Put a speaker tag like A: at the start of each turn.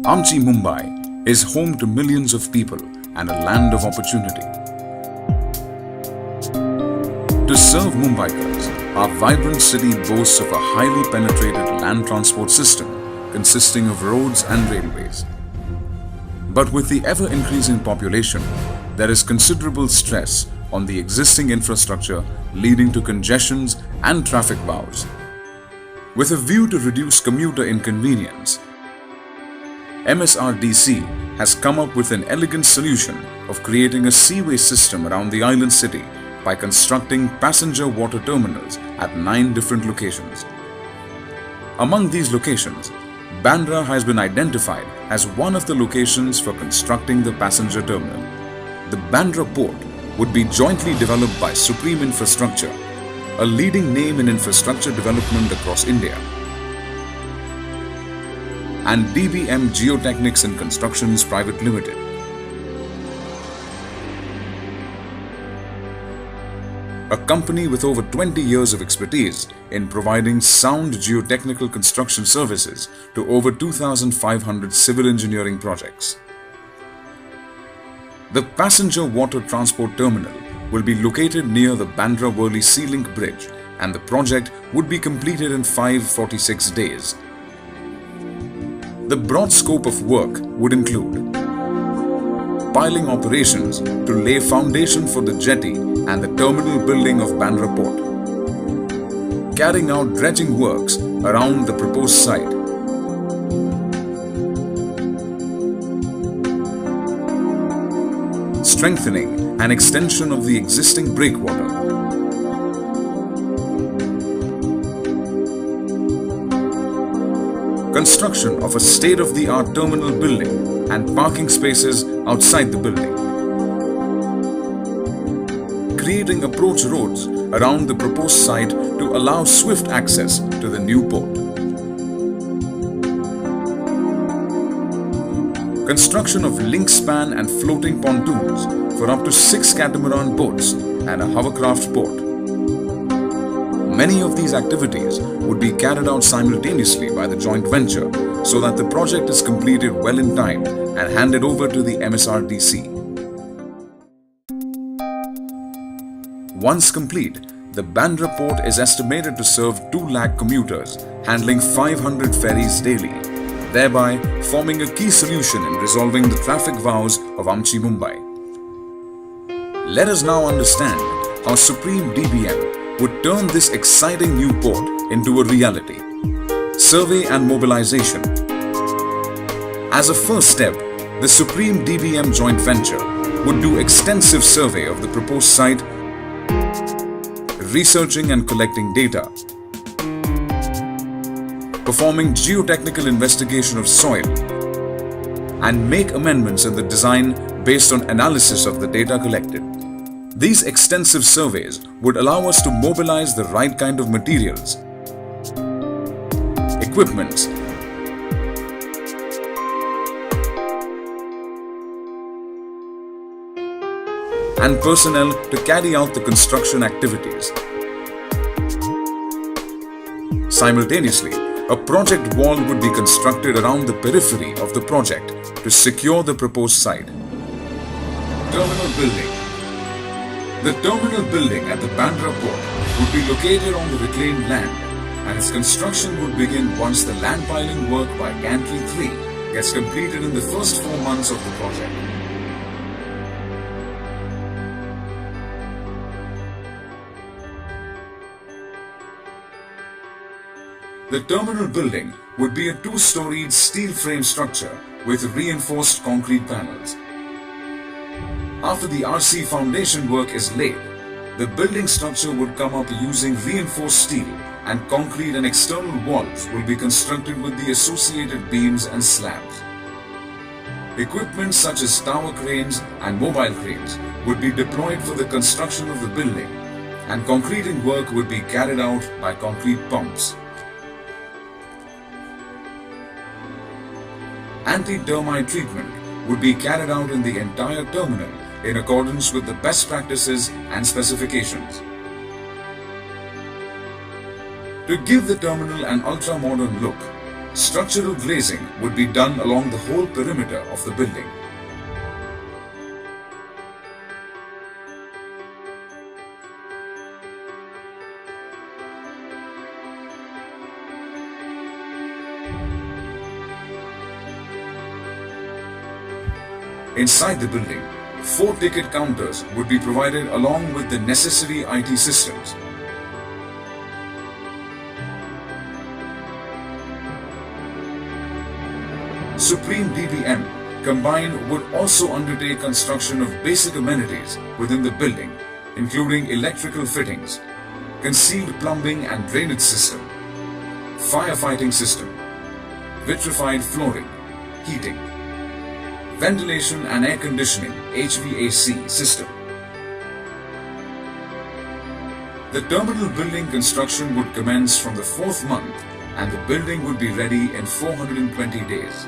A: Amchi, Mumbai is home to millions of people and a land of opportunity. To serve Mumbaikars, our vibrant city boasts of a highly penetrated land transport system consisting of roads and railways. But with the ever-increasing population, there is considerable stress on the existing infrastructure, leading to congestions and traffic vows. With a view to reduce commuter inconvenience, MSRDC has come up with an elegant solution of creating a seaway system around the island city by constructing passenger water terminals at 9 different locations. Among these locations, Bandra has been identified as one of the locations for constructing the passenger terminal. The Bandra port would be jointly developed by Supreme Infrastructure, a leading name in infrastructure development across India, and DBM Geotechnics and Constructions Private Limited. A company with over 20 years of expertise in providing sound geotechnical construction services to over 2,500 civil engineering projects. The passenger water transport terminal will be located near the Bandra-Worli Sea Link Bridge, and the project would be completed in 546 days. The broad scope of work would include piling operations to lay foundation for the jetty and the terminal building of Bandra port, carrying out dredging works around the proposed site, strengthening and extension of the existing breakwater, construction of a state-of-the-art terminal building and parking spaces outside the building, creating approach roads around the proposed site to allow swift access to the new port, construction of link span and floating pontoons for up to 6 catamaran boats and a hovercraft port. Many of these activities would be carried out simultaneously by the joint venture so that the project is completed well in time and handed over to the MSRDC. Once complete, the Bandra port is estimated to serve 2 lakh commuters, handling 500 ferries daily, thereby forming a key solution in resolving the traffic vows of Amchi, Mumbai. Let us now understand how Supreme DBM would turn this exciting new port into a reality. Survey and mobilization. As a first step, the Supreme DBM joint venture would do extensive survey of the proposed site, researching and collecting data, performing geotechnical investigation of soil, and make amendments in the design based on analysis of the data collected. These extensive surveys would allow us to mobilize the right kind of materials, equipments, and personnel to carry out the construction activities. Simultaneously, a project wall would be constructed around the periphery of the project to secure the proposed site. Terminal building. The terminal building at the Bandra port would be located on the reclaimed land, and its construction would begin once the land piling work by Gantry 3 gets completed in the first 4 months of the project. The terminal building would be a 2-storied steel frame structure with reinforced concrete panels. After the RC foundation work is laid, the building structure would come up using reinforced steel, and concrete and external walls will be constructed with the associated beams and slabs. Equipment such as tower cranes and mobile cranes would be deployed for the construction of the building, and concreting work would be carried out by concrete pumps. Anti-termite treatment would be carried out in the entire terminal in accordance with the best practices and specifications. To give the terminal an ultra-modern look, Structural glazing would be done along the whole perimeter of the building. Inside the building, 4 ticket counters would be provided along with the necessary IT systems. Supreme DBM Combined would also undertake construction of basic amenities within the building, including electrical fittings, concealed plumbing and drainage system, firefighting system, vitrified flooring, heating, ventilation and air conditioning HVAC system. The terminal building construction would commence from the 4th month and the building would be ready in 420 days.